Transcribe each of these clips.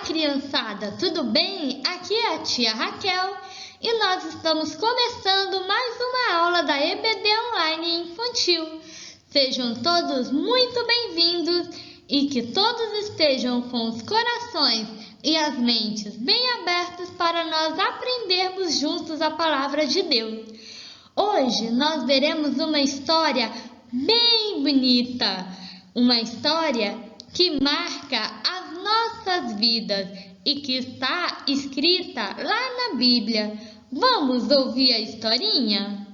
Criançada, tudo bem? Aqui é a tia Raquel e nós estamos começando mais uma aula da EBD Online Infantil. Sejam todos muito bem-vindos e que todos estejam com os corações e as mentes bem abertos para nós aprendermos juntos a palavra de Deus. Hoje nós veremos uma história bem bonita, uma história que marca as nossas vidas e que está escrita lá na Bíblia. Vamos ouvir a historinha?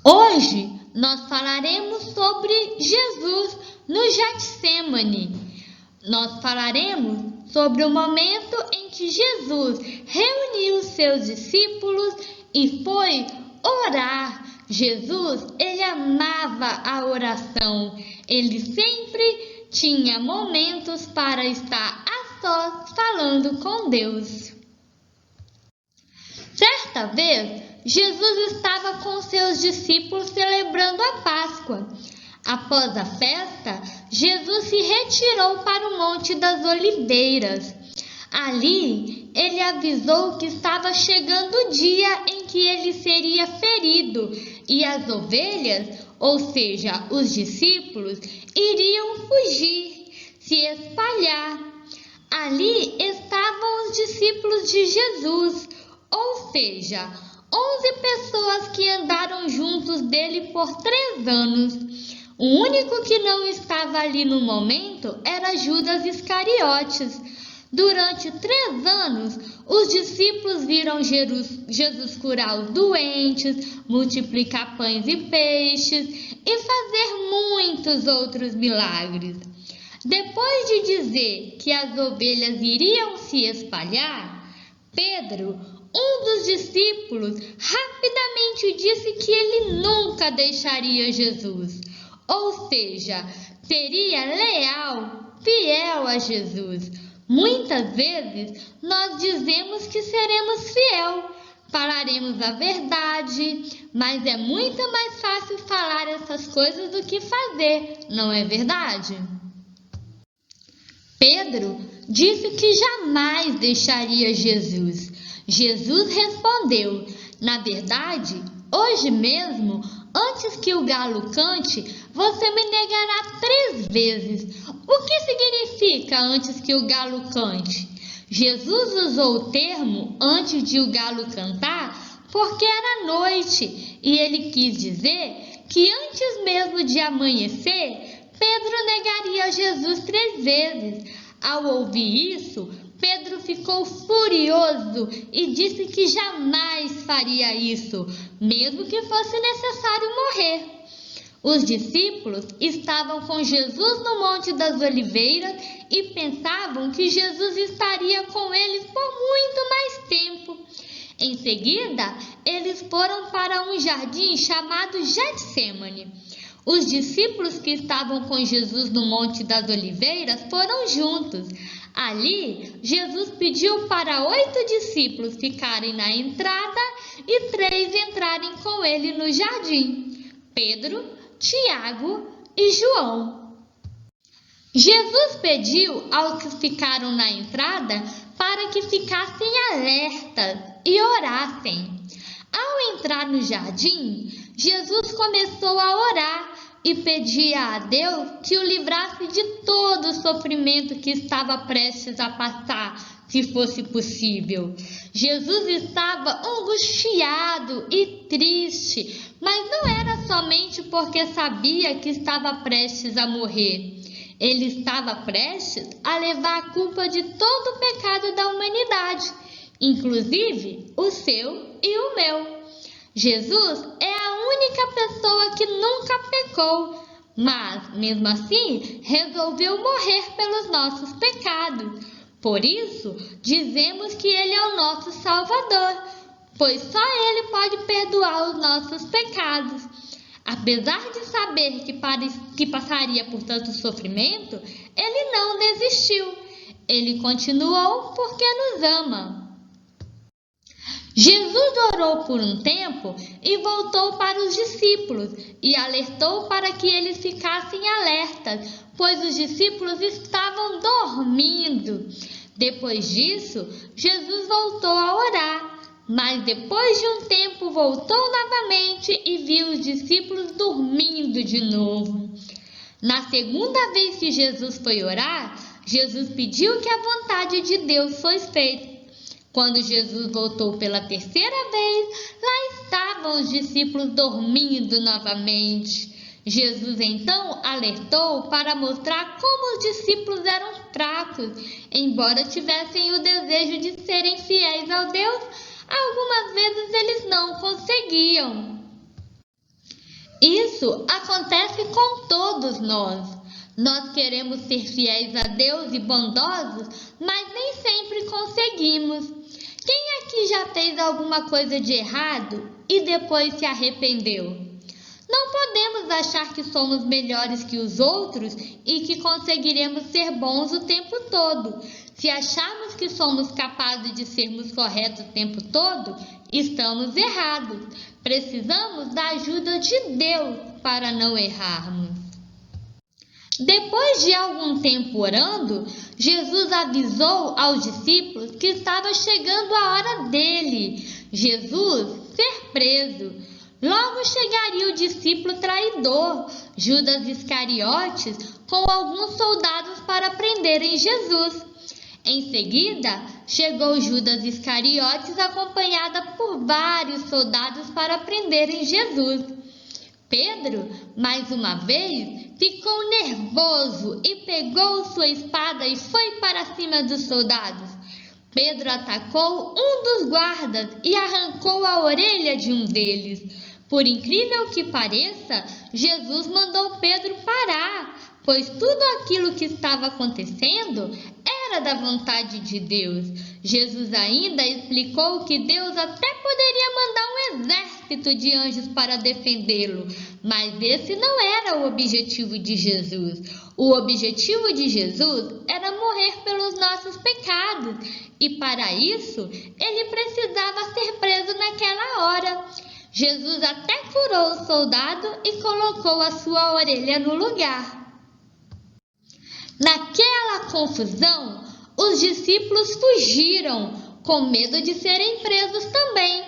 Hoje nós falaremos sobre Jesus no Getsemane. Nós falaremos sobre o momento em que Jesus reuniu seus discípulos e foi orar. Jesus, ele amava a oração. Ele sempre tinha momentos para estar a sós falando com Deus. Certa vez, Jesus estava com seus discípulos celebrando a Páscoa. Após a festa, Jesus se retirou para o Monte das Oliveiras. Ali, ele avisou que estava chegando o dia em que ele seria ferido e as ovelhas, ou seja, os discípulos, iriam fugir, se espalhar. Ali estavam os discípulos de Jesus, ou seja, 11 pessoas que andaram juntos dele por 3 anos. O único que não estava ali no momento era Judas Iscariotes. Durante 3 anos, os discípulos viram Jesus curar os doentes, multiplicar pães e peixes e fazer muitos outros milagres. Depois de dizer que as ovelhas iriam se espalhar, Pedro, um dos discípulos, rapidamente disse que ele nunca deixaria Jesus, ou seja, seria leal, fiel a Jesus. Muitas vezes nós dizemos que seremos fiel, falaremos a verdade, mas é muito mais fácil falar essas coisas do que fazer, não é verdade? Pedro disse que jamais deixaria Jesus. Jesus respondeu: na verdade, hoje mesmo, antes que o galo cante, você me negará 3 vezes. O que significa antes que o galo cante? Jesus usou o termo antes de o galo cantar porque era noite e ele quis dizer que antes mesmo de amanhecer, Pedro negaria Jesus 3 vezes. Ao ouvir isso, Pedro ficou furioso e disse que jamais faria isso, mesmo que fosse necessário morrer. Os discípulos estavam com Jesus no Monte das Oliveiras e pensavam que Jesus estaria com eles por muito mais tempo. Em seguida, eles foram para um jardim chamado Getsemane. Os discípulos que estavam com Jesus no Monte das Oliveiras foram juntos. Ali, Jesus pediu para 8 discípulos ficarem na entrada e 3 entrarem com ele no jardim: Pedro, Tiago e João. Jesus pediu aos que ficaram na entrada para que ficassem alertas e orassem. Ao entrar no jardim, Jesus começou a orar e pedia a Deus que o livrasse de todo o sofrimento que estava prestes a passar, se fosse possível. Jesus estava angustiado e triste, mas não era somente porque sabia que estava prestes a morrer. Ele estava prestes a levar a culpa de todo o pecado da humanidade, inclusive o seu e o meu. Jesus é a única pessoa que nunca pecou, mas, mesmo assim, resolveu morrer pelos nossos pecados. Por isso, dizemos que Ele é o nosso Salvador, pois só Ele pode perdoar os nossos pecados. Apesar de saber que passaria por tanto sofrimento, Ele não desistiu. Ele continuou porque nos ama. Jesus orou por um tempo e voltou para os discípulos e alertou para que eles ficassem alertas, pois os discípulos estavam dormindo. Depois disso, Jesus voltou a orar, mas depois de um tempo voltou novamente e viu os discípulos dormindo de novo. Na segunda vez que Jesus foi orar, Jesus pediu que a vontade de Deus fosse feita. Quando Jesus voltou pela terceira vez, lá estavam os discípulos dormindo novamente. Jesus então alertou para mostrar como os discípulos eram fracos. Embora tivessem o desejo de serem fiéis ao Deus, algumas vezes eles não conseguiam. Isso acontece com todos nós. Nós queremos ser fiéis a Deus e bondosos, mas nem sempre conseguimos. Quem aqui já fez alguma coisa de errado e depois se arrependeu? Não podemos achar que somos melhores que os outros e que conseguiremos ser bons o tempo todo. Se acharmos que somos capazes de sermos corretos o tempo todo, estamos errados. Precisamos da ajuda de Deus para não errarmos. Depois de algum tempo orando, Jesus avisou aos discípulos que estava chegando a hora dele, Jesus, ser preso. Logo chegaria o discípulo traidor, Judas Iscariotes, com alguns soldados para prenderem Jesus. Em seguida, chegou Judas Iscariotes acompanhada por vários soldados para prenderem Jesus. Pedro, mais uma vez, ficou nervoso e pegou sua espada e foi para cima dos soldados. Pedro atacou um dos guardas e arrancou a orelha de um deles. Por incrível que pareça, Jesus mandou Pedro parar, pois tudo aquilo que estava acontecendo era da vontade de Deus. Jesus ainda explicou que Deus até poderia mandar um exército de anjos para defendê-lo, mas esse não era o objetivo de Jesus. O objetivo de Jesus era morrer pelos nossos pecados, e para isso ele precisava ser preso naquela hora. Jesus até curou o soldado e colocou a sua orelha no lugar. Naquela confusão, os discípulos fugiram, com medo de serem presos também.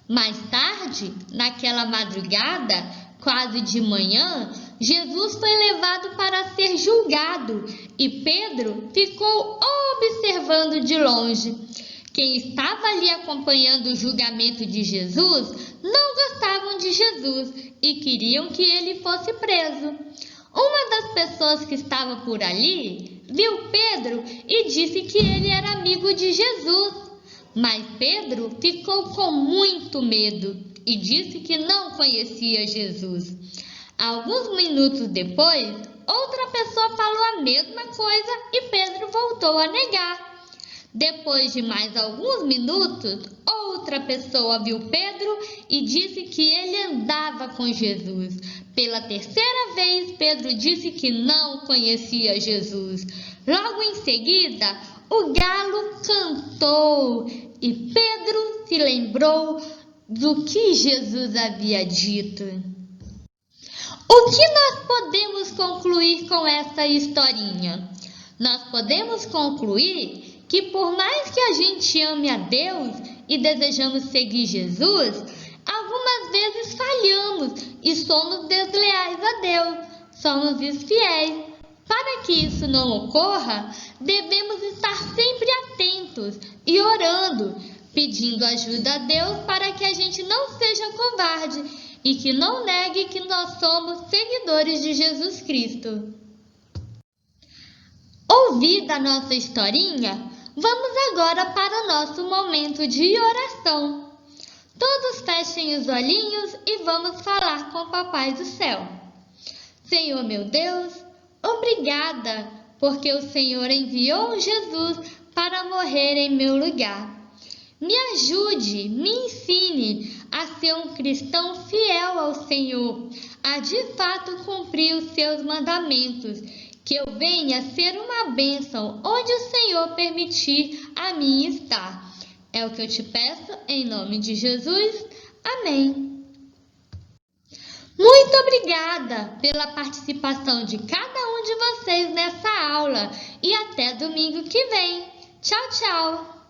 Mais tarde, naquela madrugada, quase de manhã, Jesus foi levado para ser julgado e Pedro ficou observando de longe. Quem estava ali acompanhando o julgamento de Jesus não gostavam de Jesus e queriam que ele fosse preso. Uma das pessoas que estava por ali viu Pedro e disse que ele era amigo de Jesus. Mas Pedro ficou com muito medo e disse que não conhecia Jesus. Alguns minutos depois, outra pessoa falou a mesma coisa e Pedro voltou a negar. Depois de mais alguns minutos, outra pessoa viu Pedro e disse que ele andava com Jesus. Pela terceira vez, Pedro disse que não conhecia Jesus. Logo em seguida, o galo cantou e Pedro se lembrou do que Jesus havia dito. O que nós podemos concluir com essa historinha? Nós podemos concluir que por mais que a gente ame a Deus e desejamos seguir Jesus, algumas vezes falhamos e somos desleais a Deus, somos infiéis. Para que isso não ocorra, devemos estar sempre atentos e orando, pedindo ajuda a Deus para que a gente não seja covarde e que não negue que nós somos seguidores de Jesus Cristo. Ouvida a nossa historinha, vamos agora para o nosso momento de oração. Todos fechem os olhinhos e vamos falar com o Papai do Céu. Senhor meu Deus, obrigada, porque o Senhor enviou Jesus para morrer em meu lugar. Me ajude, me ensine a ser um cristão fiel ao Senhor, a de fato cumprir os seus mandamentos, que eu venha ser uma bênção onde o Senhor permitir a mim estar. É o que eu te peço em nome de Jesus. Amém. Muito obrigada pela participação de cada um de vocês nessa aula e até domingo que vem. Tchau, tchau!